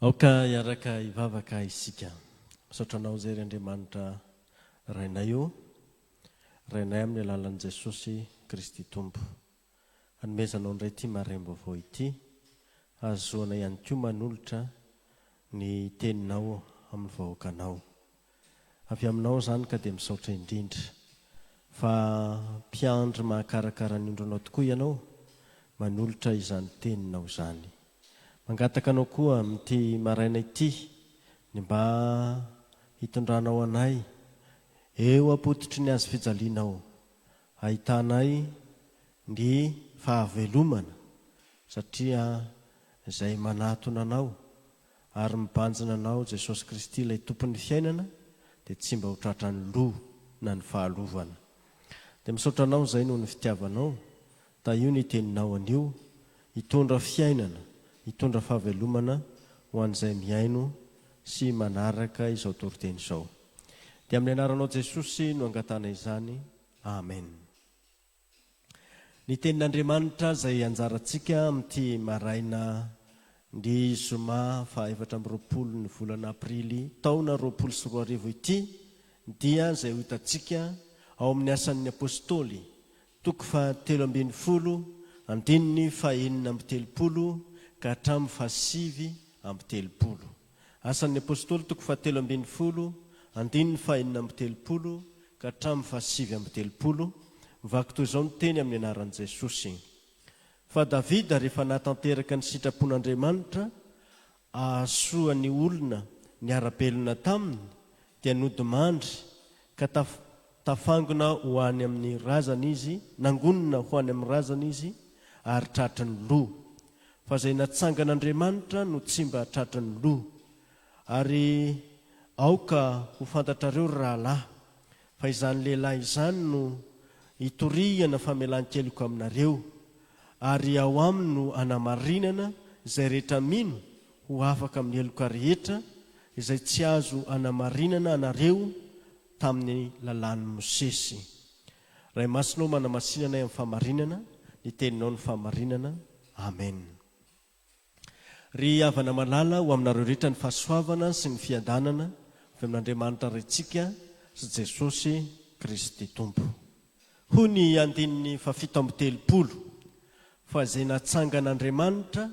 Aoka iaraka ivavaka isika. Misaotranao zay ry Andriamanitra rainay io, rainay amin'ny alalan'i Jesosy Kristy Tompo. Hanomezanao indray ity maraim-baovao ity, ahazoana ihany koa manolotra ny teninao amin'ny vahoakanao. Avy aminao zany ka dia misaotra indrindra. Fa mpiandry mahakarakara ny ondronao tokoa ianao, manolotra izany teninao zany. Mangataka anao koa amin'ity maraina ity, ny mba hitondranao anay eo apototry ny azo fijalianao, ahitanay ny fahavelomana satria izay manatona anao ary mibanjina anao Jesosy Kristy ilay tompon'ny fiainana dia tsy mba ho tratran'ny loha na ny fahalovana. Dia misaotranao izay noho ny fitiavanao, da io ny teninao anio, hitondra fiainana, hitondra fahavelomana ho an'izay miaino sy manaraka izao toriteny izao. Dia amin'ny anaranao Jesosy no angatana izany. Amen. Ny tenin'Andriamanitra izay anjarantsika amin'ity maraina ny zoma faha 4 ny volana aprily taona 2024 ity, dia izay ho hitantsika ao amin'ny asan'ny apôstôly toko fa 13 andininy fa 4 ka hatramin'ny fa 7 Asan'ny apôstôly toko fa 13 andininy fa 4 ka hatramin'ny fa 7 Mivaky toy izao ny teny amin'ny anaran'i Jesosy. Fa Davida rehefa natanteraka ny sitrapon'Andriamanitra ahasoa ny olona ny ara-belona taminy, dia nodimandry ka tafangona ho any amin'ny razana izy, nangonina ho any amin'ny razana izy ary tratry ny loha. Fa izay natsangan'Andriamanitra no tsy mba tratry ny loha. Ary aoka ho fantatrareo rahalahy, fa izany lehilahy izany no hitoriana famelan-keloka aminareo, ary ao aminy no anamarinana izay rehetra mino ho afaka amin'ny heloka rehetra izay tsy azo anamarinana anareo tamin'ny lalàn'i Mosesy. Ray masinao manamasinana amin'ny famarinana, ny teninao ny famarinana. Amen. Ry havana malala ho aminareo rehetra ny fahasoavana sy ny fiadanana avy amin'Andriamanitra rentsika sy Jesosy Kristy Tompo. Hoy ny andininy fa 7 fa izay natsangan'Andriamanitra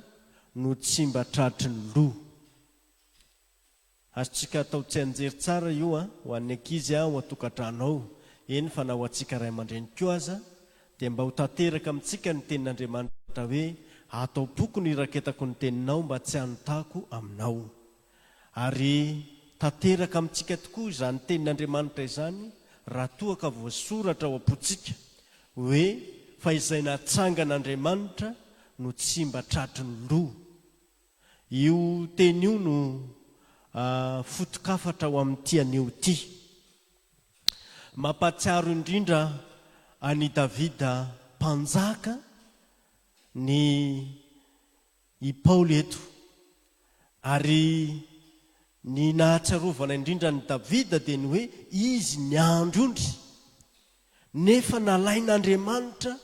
no tsy mba tratry ny loha. Azontsika atao tsy anjery tsara io ho an'ny ankizy ho atokantranao. Eny fa na ho antsika ray aman-dreny koa aza dia mba ho tanteraka amintsika ny tenin'Andriamanitra hoe atao boky ny iraketako ny teninao mba tsy hanotako aminao. Ary tanteraka amintsika tokoa izany tenin'Andriamanitra izany raha toa ka voasoratra ao am-potsika hoe fa izay natsangan'Andriamanitra no tsy mba tratry ny loha. Io teny io no fotokafatra ao amin'ity anio ity. Mampatsiaro indrindra any Davida mpanjaka i Paoly eto, ary ny nahatsiarovana indrindra ny Davida dia ny hoe izy ny andro ondry nefa nalain'Andriamanitra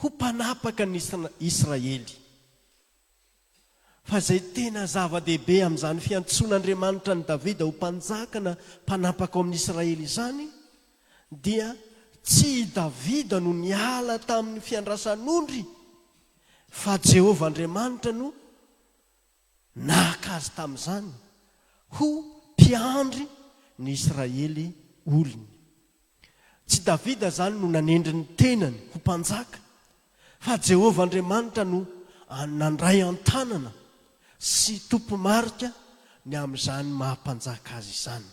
ho mpanapaka ny Israely. Fa izay tena zava-dehibe amin'izany fiantsoan'Andriamanitra ny Davida ho mpanjaka na mpanapaka ao amin'ny Israely izany, dia tsy Davida no niala tamin'ny fiandrasan'ondry, fa Jehovah Andriamanitra no naka azy tamin'izany ho mpiandry ny Israely olony. Tsy Davida zany no nanendry ny tenany ho mpanjaka, fa Jehovah Andriamanitra no nandray an-tanana sy tompo-marika ny amin'izany mahampanjaka azy izany.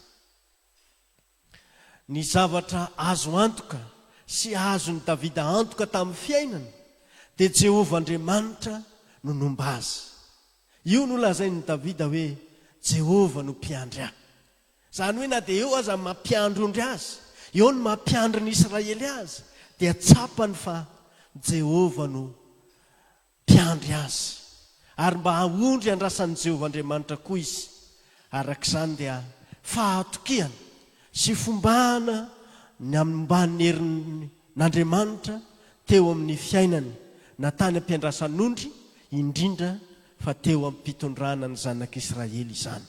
Ny zavatra azo antoka sy azony Davida antoka tamin'ny fiainany dia Jehovah Andriamanitra no nomba azy. Io no lazain'ny Davida hoe Jehovah no mpiandry ahy. Zany hoe na dia eo aza mampiandry ondry azy, eo no mampiandry ny Israely azy, dia tsapany fa Jehovah no mpiandry azy. Ary mba haondry andrasan'i Jehovah Andriamanitra koa izy. Arak'izany dia fahatokiana sy fombana mba ny herin'Andriamanitra teo amin'ny fiainany, na tany am-piandrasan'ondry indrindra fa teo amin'ny mpitondrana ny zanak'Israely izany.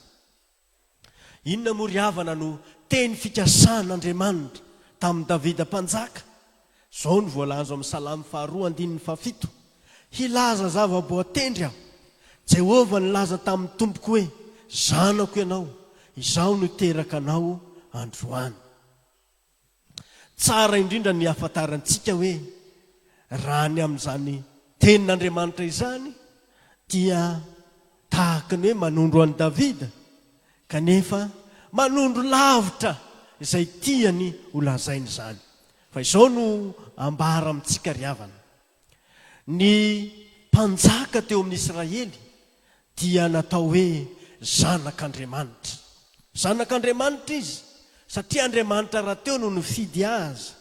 Inona moa ry havana no teny fikasan'Andriamanitra tamin'ny Davida mpanjaka? Zao ny voalazo amin'ny Salamy 2:7. Hilaza zava-boatendry aho, Jehova nilaza tamin'ny tompoko hoe, zanako ianao, izaho no teraka anao androany. Tsara indrindra ny ahafantarantsika hoe raha ny amin'izany tenin'Andriamanitra izany dia tahaka ny hoe manondro an'i Davida, kanefa manondro lavitra izay tiany ho lazainy izany. Fa izao no ambara amintsika ry havana. Ny mpanjaka teo amin'ny Israely dia natao hoe zanak'Andriamanitra. Zanak'Andriamanitra izy, satria Andriamanitra raha teo no nifidy azy.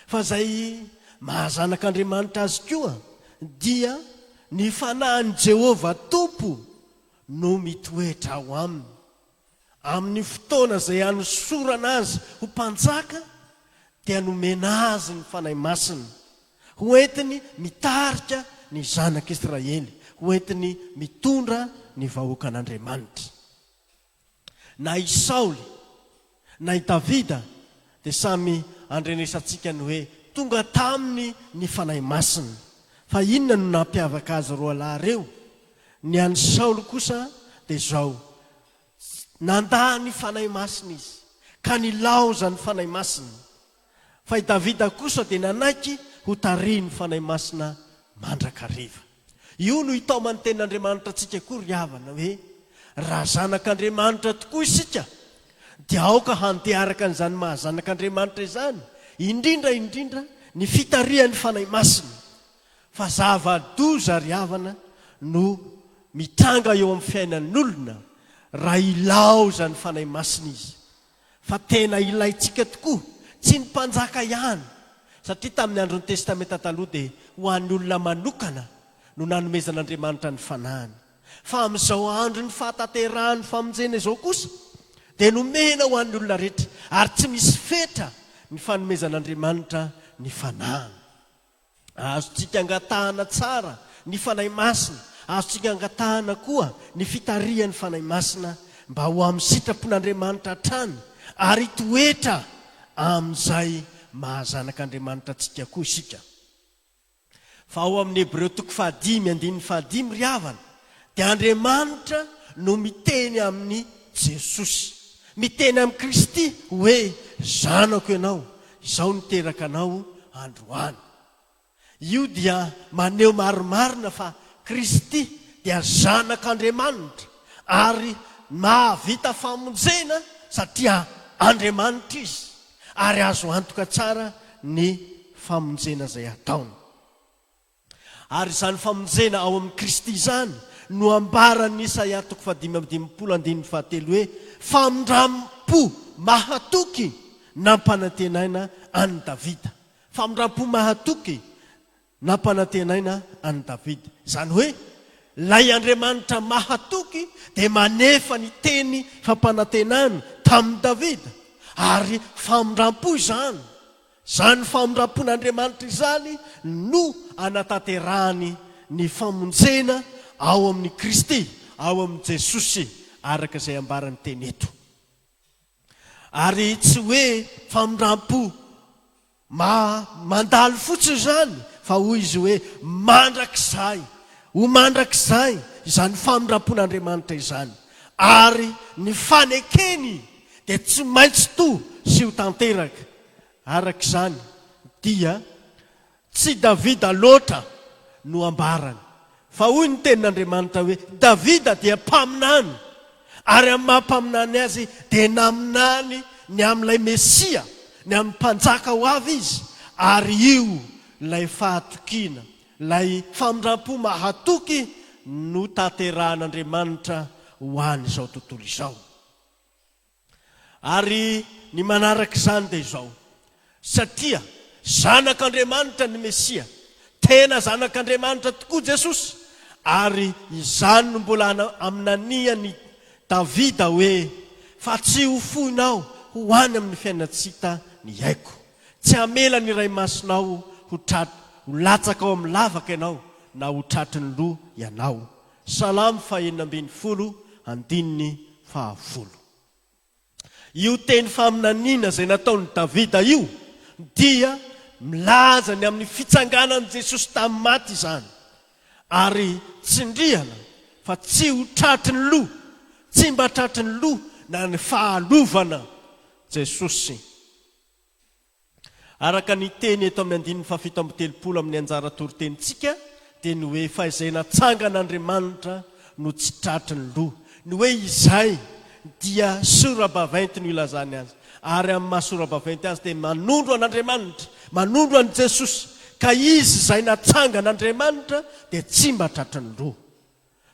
Fa izay mahazanak'Andriamanitra azy koa dia ny fanahin'i Jehova Tompo no mitoetra ao aminy. Amin'ny fotoana izay anosorana azy ho mpanjaka dia nomena azy ny fanahy masina, ho entiny mitarika ny zanak'Israely, ho entiny mitondra ny vahoakan'Andriamanitra. Na i Saoly na i Davida dia samy andrenesantsika ny hoe tonga taminy ny fanahy masina. Fa inona no nampiavaka azy roa lahy reo? Ny an'i Saoly kosa dia zao, nandà ny fanahy masina izy, ka nilaoza ny fanahy masina. Fa i Davida kosa dia nanaiky ho tarihy ny fanahy masina mandrakariva. Io no hitaomany tenin'Andriamanitra antsika koa ry havana hoe raha zanak'Andriamanitra tokoa isika dia aoka handeha araka an'izany mahazanak'Andriamanitra izany, indrindra ny fitarihan'ny fanahy masina. Fa zava-doza ry havana no mitranga eo amin'ny fiainan'olona raha ilaoza ny fanahy masina izy. Fa tena ilayntsika tokoa, tsy ny mpanjaka ihany, satria tamin'ny andron'ny testamenta taloha dia ho an'ny olona manokana no nanomezan'Andriamanitra ny fanahiny. Fa amin'izao andro ny fahataterahan'ny famonjena izao kosa dia nomena ho an'ny olona rehetra, ary tsy misy fetra ny fanomezan'Andriamanitra ny fanahiny. Azontsika angatahana tsara ny fanahy masina, azontsika angatahana koa ny fitarihan'ny fanahy masina mba ho amin'ny sitrapon'Andriamanitra hatrany, ary toetra amin'izay mahazanak'Andriamanitra antsika koa isika. Fa ao amin'ny Hebreo 5:5 ry havana dia Andriamanitra no miteny amin'ny Jesosy, miteny amin'ny Kristy hoe zanako ianao, izaho niteraka anao androany. Io dia maneho marimarina fa Kristy dia zanak'Andriamanitra ary mahavita famonjena satria Andriamanitra izy, ary azo antoka tsara ny famonjena izay ataony. Ary izany famonjena ao amin'ny Kristy izany no ambaran'ny Isaia 5:7 hoe famindram-po mahatoky nampanantenaina an'i Davida. Famindram-po mahatoky nampanantenaina an'i Davida. Izany hoe lay Andriamanitra mahatoky dia manefa ny teny fampanantenana tamin'i Davida, ary famindram-po izany. Zany famindram-pon'Andriamanitra izany no anatanterahany ny famonjena ao amin'ny Kristy, ao amin'ny Jesosy, araka izay ambarany teny eto. Ary tsy hoe famindram-po mandalo fotsiny izany, fa hoy izy hoe mandrakizay, ho mandrakizay izany famindram-pon'Andriamanitra izany. Ary ny fanekeny dia tsy maintsy to sy ho tanteraka. Araka izany dia tsy Davida loatra no ambarany, fa hoy ny tenin'Andriamanitra hoe Davida dia mpaminany, ary amin'ny mampaminany azy dia naminany ny amin'ilay Mesia, ny amin'ny mpanjaka ho avy izy, ary io lay fahatokiana, lay famindram-po mahatoky no tanterahan'Andriamanitra ho an'izao tontolo izao. Ary ny manaraka izany dia izao, satria zanak'Andriamanitra ny Mesia, tena zanak'Andriamanitra tokoa Jesosy, ary izany no mbola aminaniany Davida hoe fa tsy ho foinao ho any amin'ny fiainantsika ny haiko, tsy hamela ny ray masinao ho latsaka ao amin'ny lavaka ianao, na ho tratry ny loha ianao. Salamo 1:10. Io teny faminaniana zay nataony Davida io dia milaza ny amin'ny fitsanganan'i Jesosy tamin'ny maty izany, ary tsindriana fa tsy ho tratry ny loha, tsy mba tratry ny loha na ny fahalovana Jesosy. Araka ny teny eto amin'ny 7:30 amin'ny anjara torotenitsika dia ny hoe fa izay natsangan'Andriamanitra no tsy tratry ny loha. Ny hoe izay dia sora-baventy no ilazany azy, ary amin'ny mahasora-baventy azy dia manondro an'Andriamanitra, manondro an' Jesosy, ka izy izay natsangan'Andriamanitra dia tsy mba tratry ny loha.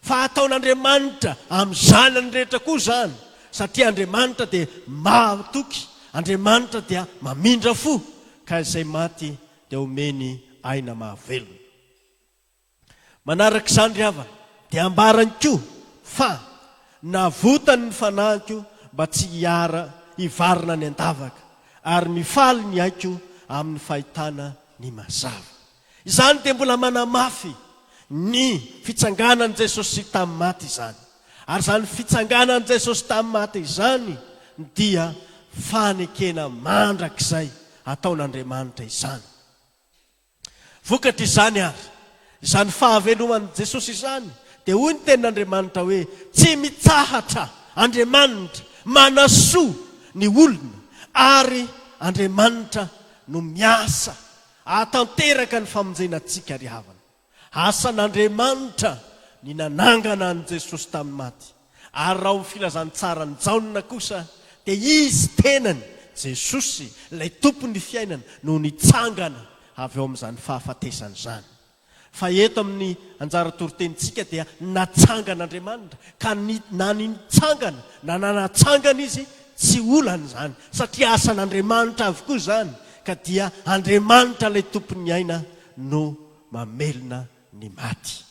Fa ataon'Andriamanitra amin'ny zanany rehetra koa zany, satria Andriamanitra dia mahatoky, Andriamanitra dia mamindra fo, ka izay maty dia omeny aina mahavelona. Manaraka izany ry havana dia ambarany koa fa navotany ny fanahiko mba tsy hivarina ny andavaka, ary mifaly ny aiko amin'ny fahitana ny mazava. Izany dia mbola manamafy ny fitsanganan'i Jesosy tamin'ny maty izany, ary izany fitsanganan'i Jesosy tamin'ny maty izany dia fanekena mandrakizay ataon'Andriamanitra izany. Vokatra izany ary izany fahaveloman'i Jesosy izany dia hoy ny tenin'Andriamanitra hoe tsy mitsahatra Andriamanitra manasoa ny olona, ary Andriamanitra no miasa atanteraka ny famonjenantsika ry havana. Asan'Andriamanitra ny nanangana an' Jesosy tamin'ny maty, ary raha ho filazany tsara ny jaonina kosa dia izy tenany Jesosy ilay tompony fiainana no nitsangana avy eo amin'izany fahafatesany izany. Fa eto amin'ny anjara torotenitsika dia natsangan'Andriamanitra, ka na nitsangana na nanatsangana izy tsy olana izany, satria asan'Andriamanitra avokoa izany, ka dia Andriamanitra ilay tompony aina no mamelona ny maty.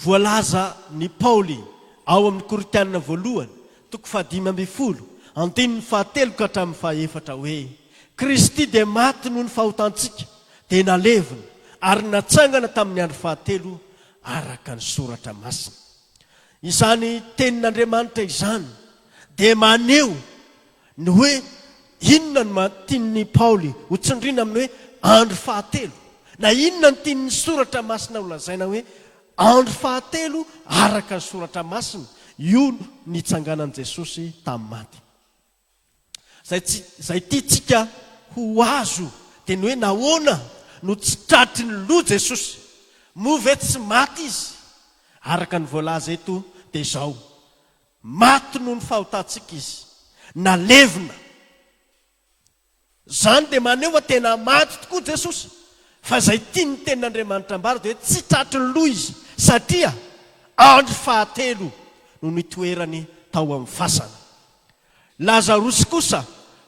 Voalaza ny Paoly ao amin'ny Korinthiana 1:5-7 ka hatramin'ny 4 hoe Kristy dia maty noho ny fahotantsika, dia nalevina ary natsangana tamin'ny andro 7 araka ny soratra masina. Izany tenin'Andriamanitra izany dia maneho ny hoe inona no tian'ny Paoly ho tsindriana amin'ny hoe andro 7, na inona no tian'ny soratra masina ho lazaina hoe andro 7 araka ny soratra masina. Io nitsanganan' Jesosy tamin'ny maty. Zay tiatsika ho azo dia ny hoe nahoana no tsy tratry ny loha Jesosy, moa ve tsy maty izy? Araka ny voalaza eto dia izao: maty noho ny fahotantsika izy, nalevina. Zany dia maneho fa tena maty tokoa Jesosy, fa izay tiany tenin'Andriamanitra ambara dia hoe tsy tratry ny loha izy, satria andro 7 no nitoerany tao amin'ny fasana. Lazarosy kosa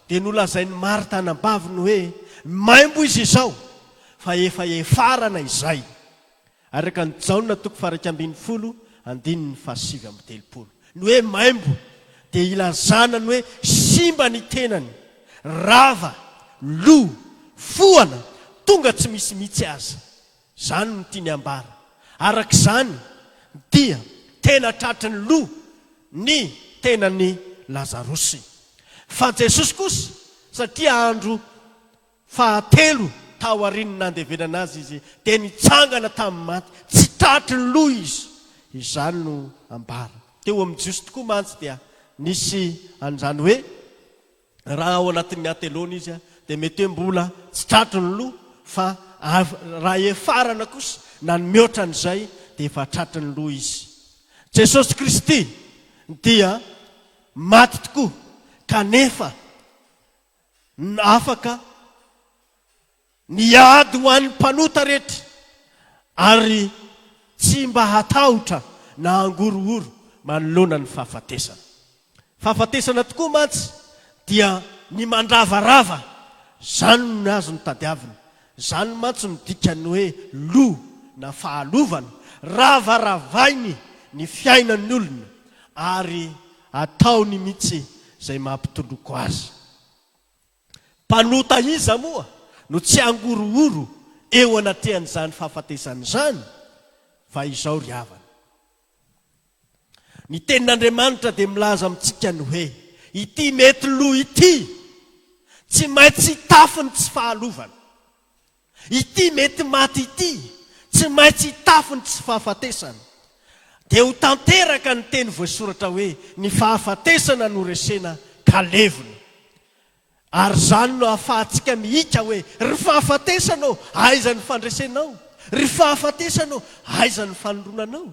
dia nolazain'ny Marta anambaviny hoe maimbo izy izao, fa efa efarana izay. Araka ny Jaona 2:7-7. Ny hoe maimbo dia ilazana ny hoe simba ny tenany, rava, loha, foana, tonga tsy misy mihitsy aza. Zany no tiany ambara. Araka izany dia tena tratry ny loha ny tenany Lazarosy. Fa Jesosy kosa, satria andro 7 tao aorian'ny nandevenana azy izy, dia nitsangana tamin'ny maty, tsy tratry ny loha izy. Izany no ambara. Teo amin'ny Jiosy tokoa mantsy dia nisy an'izany hoe raha ao anatin'ny atelona izy dia mety hoe mbola tsy tratry ny loha, fa raha efarana kosa na ny mihoatra an'izay dia efa tratry ny loha izy. Jesosy Kristy dia maty tokoa, kanefa afaka niady ho an'ny mpanota rehetra, ary tsy mba hatahotra na angorohoro manoloana ny fahafatesana. Fahafatesana tokoa mantsy dia ny mandravarava, zany no azo ny tadiavina. Zany mantsy no dikany hoe loha na fahalovana, ravaravainy ny fiainan'ny olona, ary ataony mihitsy izay mampitoloko azy. Mpanota iza moa no tsy angorohoro eo anatrehan'izany fahafatesana izany, fa izao ry havana. Ny tenin'Andriamanitra dia milaza amintsika ny hoe ity mety loha ity tsy maintsy hitafiny tsy fahalovana. Ity mety maty ity tsy maintsy hitafiny tsy fahafatesana. Dia ho tanteraka ny teny voasoratra hoe ny fahafatesana no resena ka levona. Ary zany no ahafahantsika mihika hoe ry fahafatesanao aiza ny fandresenao, ry fahafatesanao aiza ny fanoronanao.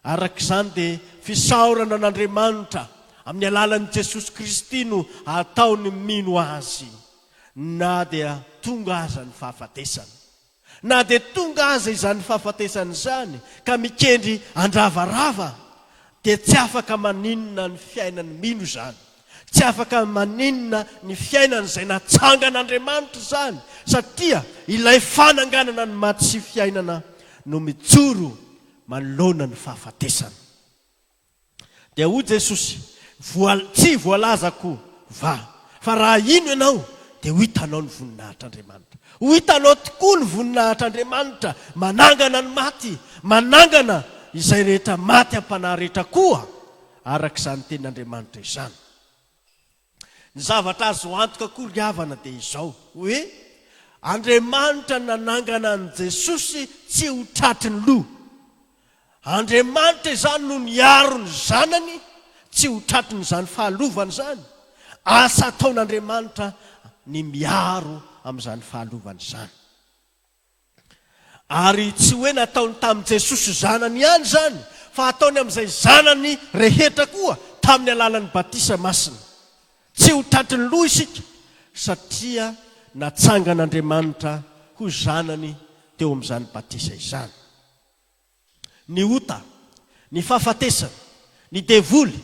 Arak'izany dia fisaorana an'Andriamanitra amin'ny alalan'i Jesosy Kristy no ataony mino azy, na dia tonga aza ny fahafatesana, na dia tonga aza izany fahafatesana izany ka mikendry andravarava, dia tsy afaka maninona ny fiainany mino izany, tsy afaka maninona ny fiainany izay natsangan'Andriamanitra izany, satria ilay fananganana ny maty sy fiainana no mijoro manoloana ny fahafatesana. Dia hoy Jesosy, tsy voalazako fa raha ino ianao dia ho hitanao ny voninahitr'Andriamanitra. Ho hitanao tokoa ny voninahitr'Andriamanitra manangana ny maty, manangana izay rehetra maty am-panahy rehetra koa, arak'izany tenin'Andriamanitra izany. Ny zavatra azo antoka koa ry havana dia izao hoe Andriamanitra nanangana an' Jesosy tsy ho tratry ny loha. Andriamanitra izany no niaro ny zanany tsy ho tratry nyzany fahalovana izany. Asa ataon'Andriamanitra ny miaro amin'izany fahalovana izany. Ary tsy hoe nataony tamin'i Jesosy zanany ihany izany, fa ataony amin'izay zanany rehetra koa tamin'ny alalan'ny batisa masina. Tsy ho tratry ny loha isika satria natsangan'Andriamanitra ho zanany teo amin'izany batisa izany. Ny ota, ny fahafatesana, ny devoly,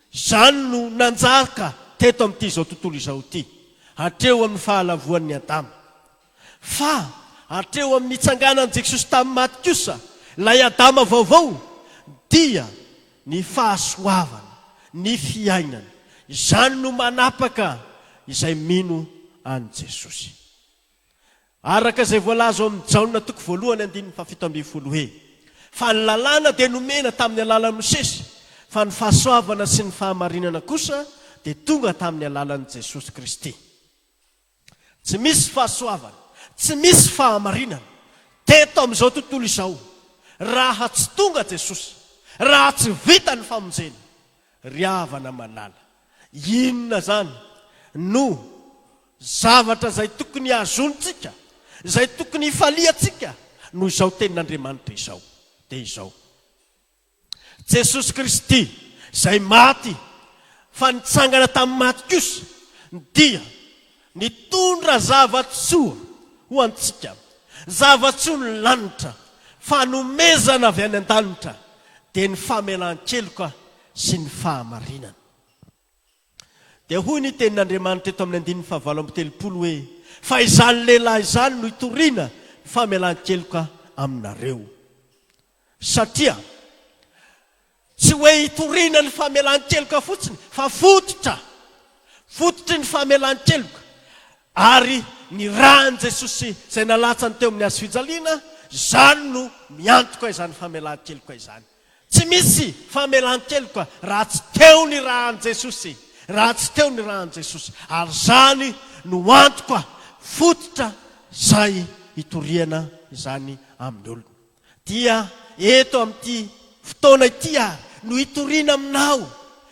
izany no nanjaka teto amin'ity izao tontolo izao ity, hatreo amin'ny fahalavoan'ny Adama. Fa hatreo amin'ny nitsanganan'i Jesosy tamin'ny maty kosa, ilay Adama vaovao dia ny fahasoavana, ny fiainana, izany no manapaka izay mino an' Jesosy. Araka izay voalaza ao amin'ny Jaona toko voalohany 7:7 hoe fa ny lalàna dia nomena tamin'ny alalan'i Mosesy, fa ny fahasoavana sy ny fahamarinana kosa dia tonga tamin'ny alalan'i Jesosy Kristy. Tsy misy fahasoavana, tsy misy fahamarinana teto amin'izao tontolo izao raha tsy tonga Jesosy, raha tsy vita ny famonjena. Ry havana malala, inona zany no zavatra izay tokony hazontsika, izay tokony hifaliantsika no izao tenin'Andriamanitra izao. Dia izao Jesosy Kristy izay maty fa nitsangana tamin'ny maty kosa dia nitondra zavatsoa ho antsika, zavatsoa ny lanitra, fanomezana avy any an-danitra, dia ny famelan-keloka sy ny fahamarinana. Dia hoy ny tenin'Andriamanitra eto amin'ny 9:7 hoe fa izany lehilahy izany no hitoriana ny famelan-keloka aminareo. Satria tsy hoe hitoriana ny famelan-keloka fotsiny, fa fototry ny famelan-keloka. Ary ny rahan'i Jesosy izay nalatsany teo amin'ny hazo fijaliana, izany no miantoka izany famelan-keloka izany. Tsy misy famelan-keloka raha tsy teo ny rahan'i Jesosy, raha tsy teo ny rahan'i Jesosy. Ary zany no antoka fototra izay hitoriana izany amin'ny olona. Dia eto amin'ity fotoana ity no hitoriana aminao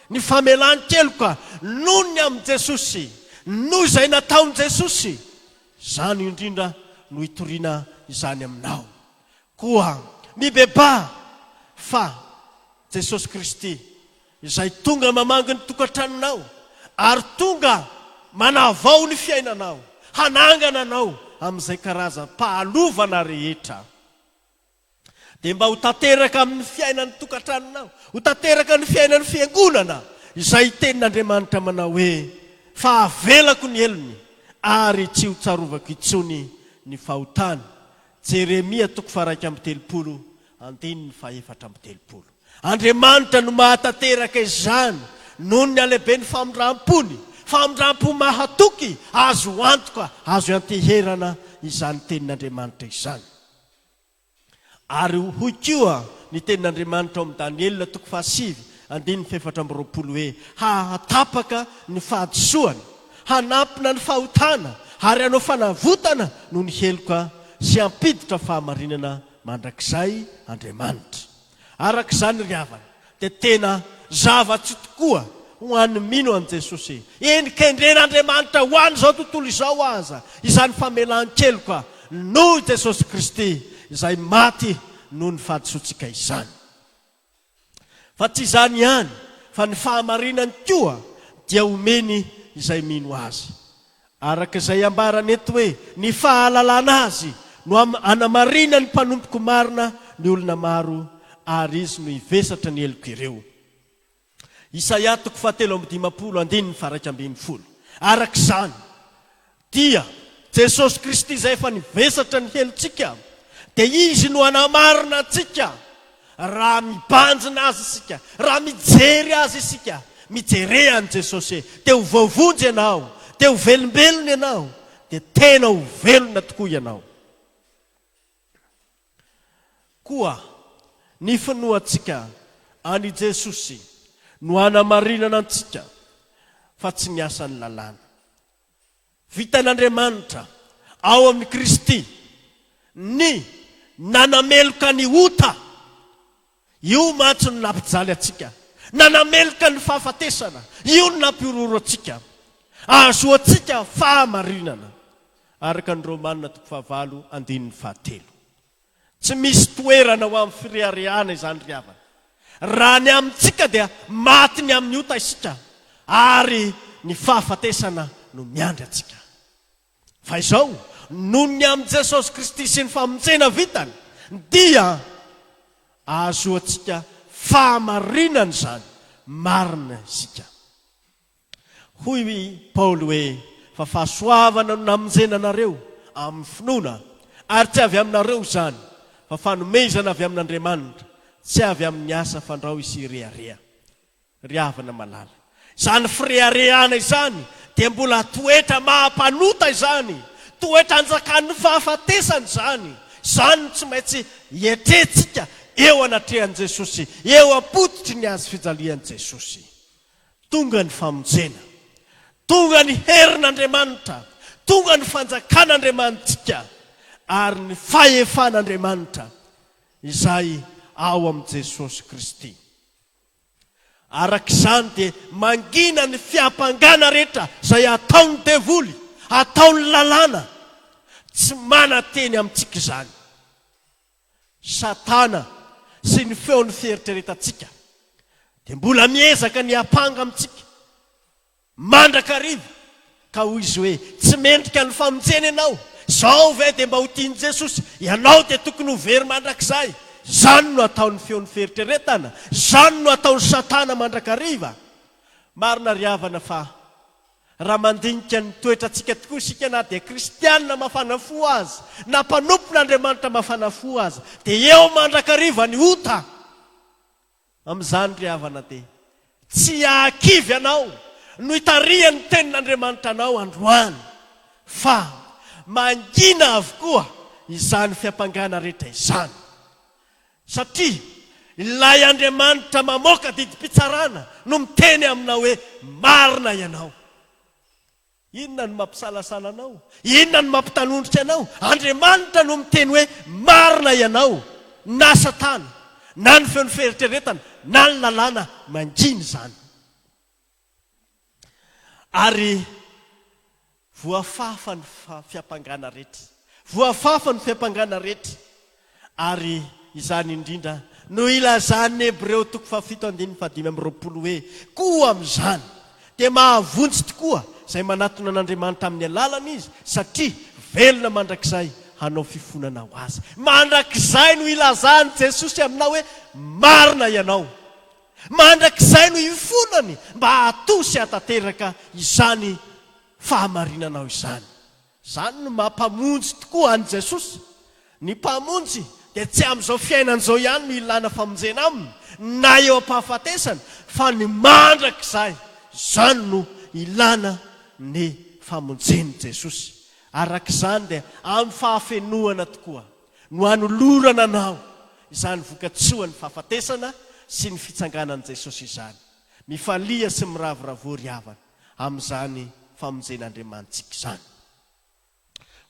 ny famelan-keloka noho ny amin'i Jesosy, noho izay nataon'i Jesosy. Zany indrindra no hitoriana izany aminao. Koa mibeba fa Jesosy Kristy izay tonga mamangy ny tokantranonao ary tonga manavao ny fiainanao, hanangana anao amin'izay karazam-pahalovana rehetra. Dia mba ho tanteraka amin'ny fiainan'ny tokantranonao, ho tanteraka ny fiainan'ny fiangonana, izay tenin'Andriamanitra manao hoe fa avelako ny elony ary tsy ho tsarovako intsony ny fahotany. Jeremia 1:3. Andriamanitra no mahatanteraka izany noho ny alehibe ny famindram-po mahatoky, azo antoka, azo anteherana izany tenin'Andriamanitra izany. Ary hoy koa ny tenin'Andriamanitra ao amin'ny Daniela 7:7 hoe hatapaka ny fahadisoany, hanampina ny fahotana, ary hanao fanavotana no ny heloka sy ampiditra fahamarinana mandrakizay Andriamanitra. Arak'izany ry havana, dia tena zava-tsy tokoa ho an'ny mino an' Jesosy. Enikendren'Andriamanitra ho any izao tontolo izao aza, izany famelan-keloka noho Jesosy Kristy izay maty noho ny fahadisoantsika izany. Fa tsy izany ihany, fa ny fahamarinany koa dia omeny izay mino azy. Arak'izay ambarany eto hoe ny fahalalana azy no anamarina ny mpanompoko marina ny olona maro, ary izy no ivesatra ny eloko ireo. Isaia 7:15. Arak'izany dia Jesosy Kristy izay efa nivesatra ny helotsika, dia izy no anamarina antsika raha mibanjina azy isika, raha mijery azy isika, mijerea an' Jesosy, dia ho voavonjy ianao, dia ho velombelona ianao, dia tena ho velona tokoa ianao. Koa ny finoantsika any Jesosy no anamarinana antsika fa tsy ny asan'ny lalàna. Vitan'Andriamanitra ao amin'ny Kristy ny nanameloka ny ota, io matso no nampijaly atsika, nanameloka ny fahafatesana, io no nampiroro atsika, azo atsika fahamarinana. Araka ny Romanina 5:7. Tsy misy toerana ho amin'ny firehareana izany ry havana. Raha ny amintsika dia maty ny amin'ny ota isika, ary ny fahafatesana no miandry atsika. Fa izao, noho ny amin'ny Jesosy Kristy sy ny famonjena vitany, dia azo atsika fahamarinana izany, marina isika. Hoy Paoly hoe fa fahasoavana no namonjena anareo amin'ny finoana, ary tsy avy aminareo izany, fa fanomezana avy amin'Andriamanitra, tsy avy amin'ny asa fandrao isy rehareha. Ry havana malala, izany firehareana izany dia mbola toetra mahampanota izany, toetra anjakan'ny fahafatesana izany. Izany tsy maintsy hietrentsika eo anatrehan'i Jesosy, eo ampototry ny azy fijalian'i Jesosy. Tonga ny famonjena, tonga ny herin'Andriamanitra, tonga ny fanjakan'Andriamanitsika, ary ny fahefan'Andriamanitra izay ao amin'ny Jesosy Kristy. Arak'izany dia mangina ny fiampangana rehetra izay ataon'ny devoly, ataon'ny lalàna, tsy manateny amintsika izany. Satana sy ny feon'ny fieritreretantsika dia mbola miezaka ny apanga amintsika, mandrakariva, ka hoy izy hoe tsy mendrika ny famonjena ianao, zao ve dia mba ho tian'i Jesosy, ianao dia tokony ho very mandrakizay. Zany no ataon'ny feon'ny fieritreretana, zany no ataon'ny Satana mandrakariva. Marina ry havana fa raha mandinika ny toetrantsika tokoa isika, na dia kristianina mafanafo azy, na mpanompon'Andriamanitra mafanafo azy, dia eo mandrakariva ny ota. Amin'izany ry havana dia tsy akivy anao no hitarihan'ny tenin'Andriamanitra anao androany, fa mangina avokoa izany fiampangana rehetra izany. Satria ilay Andriamanitra mamoaka didi-pitsarana no miteny aminao hoe marina ianao. Inona no mampisalasala anao? Inona no mampitanondrika anao? Andriamanitra no miteny hoe marina ianao, na Satana, na ny feon'ny fieritreretana, na ny lalàna, mangina izany. Ary voafafa ny fiampangana rehetra, voafafa ny fiampangana rehetra, ary izany indrindra no ilazan'ny Hebreo 7:5 hoe koa amin'izany dia mahavonjy tokoa izay manatona an'Andriamanitra amin'ny alalany izy, satria velona mandrakizay hanao fifonana ho azy. Mandrakizay no ilazany Jesosy aminao hoe marina ianao, mandrakizay no ifonany mba hatosy hatateraka izany fahamarinanao izany. Izany no mampamonjy tokoa an' Jesosy. Ny mpamonjy dia tsy amin'izao fiainan'izao ihany no ilana famonjena aminy, na eo am-pahafatesana, fa ny mandrakizay, izany no ilana ny famonjen'i Jesosy. Arak'izany dia amin'ny fahafenoana tokoa no anolorana anao izany vokatsoa ny fahafatesana sy ny fitsanganan'i Jesosy izany. Mifalia sy miravoravory havana amin'izany famonjen'Andriamanitsika izany.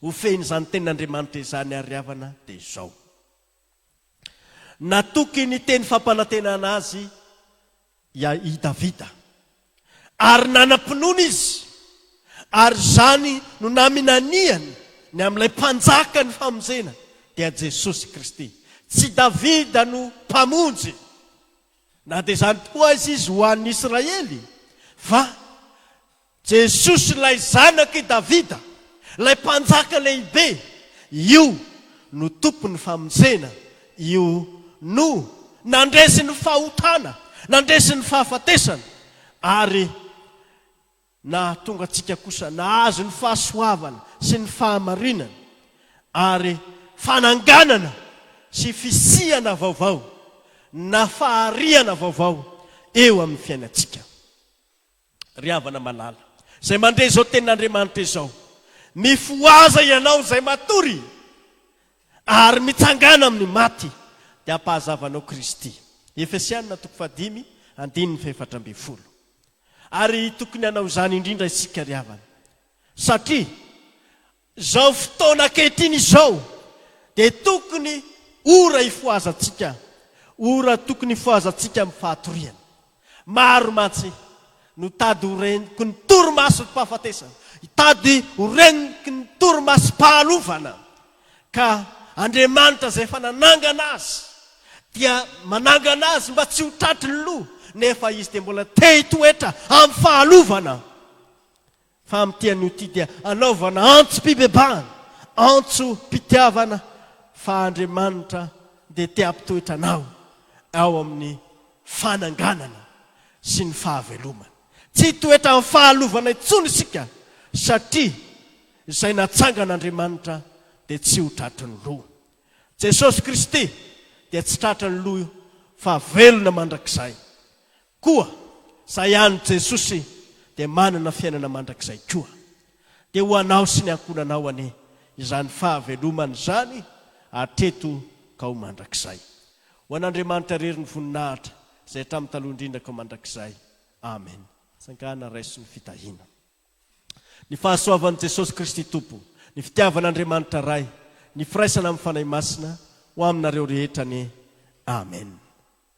Ho feny izany tenin'Andriamanitra izany ary havana dia izao. Natoky ny teny fampanantenana azy i Davida, ary nanam-pinoana izy, ary zany no naminaniany ny amin'ilay mpanjaka ny famonjena dia Jesosy Kristy. Tsy Davida no mpamonjy, na dia zany tokoa izy ho an'ny Israely, fa Jesosy ilay zanaky Davida, ilay mpanjaka lehibe, io no tompony famonjena, io no nandresy ny fahotana, nandresy ny fahafatesana, ary na tonga antsika kosa nahazo ny fahasoavana sy ny fahamarinana, ary fananganana sy fisihana vaovao na fahariana vaovao eo amin'ny fiainantsika. Ry havana malala, izay mandray zao tenin'Andriamanitra izao, mifoaza ianao izay matory ary mitsangana amin'ny maty dia ampahazavanao Kristy. Efesianina 5:1-7. Ary tokony hanao izany indrindra isika ry havana, satria zao fotoana ankehitriny izao dia tokony ora ifoazantsika, ora tokony ifoazantsika amin'ny fahatoriana. Maro mantsy no tady horeniky ny torimaso ny fahafatesana, tady horeniky ny torimasom-pahalovana, ka Andriamanitra izay efa nanangana azy dia manangana azy mba tsy ho tratry ny loha, nefa izy dia mbola te hitoetra amin'ny fahalovana. Fa amin'ity anio ity dia anaovana antso-pibebahana, antso-pitiavana, fa Andriamanitra dia te hampitoetra anao ao amin'ny fananganana sy ny fahavelomana. Tsy hitoetra amin'ny fahalovana intsony isika, satria izay natsangan'Andriamanitra dia tsy ho tratry ny loha. Jesosy Kristy dia tsy tratry ny loha fa velona mandrakizay. Koa izay ihany Jesosy dia manana fiainana mandrakizay koa. Dia ho anao sy ny ankonanao anie izany fahavelomana izany hatreto ka ho mandrakizay. Ho an'Andriamanitra rery ny voninahitra izay hatramin'ny taloha indrindra ka ho mandrakizay. Amen. Sangana raiso ny fitahiana. Ny fahasoavan'i Jesosy Kristy Tompo, ny fitiavan'Andriamanitra Ray, ny firaisana amin'ny fanahy masina ho aminareo rehetra ny Amen.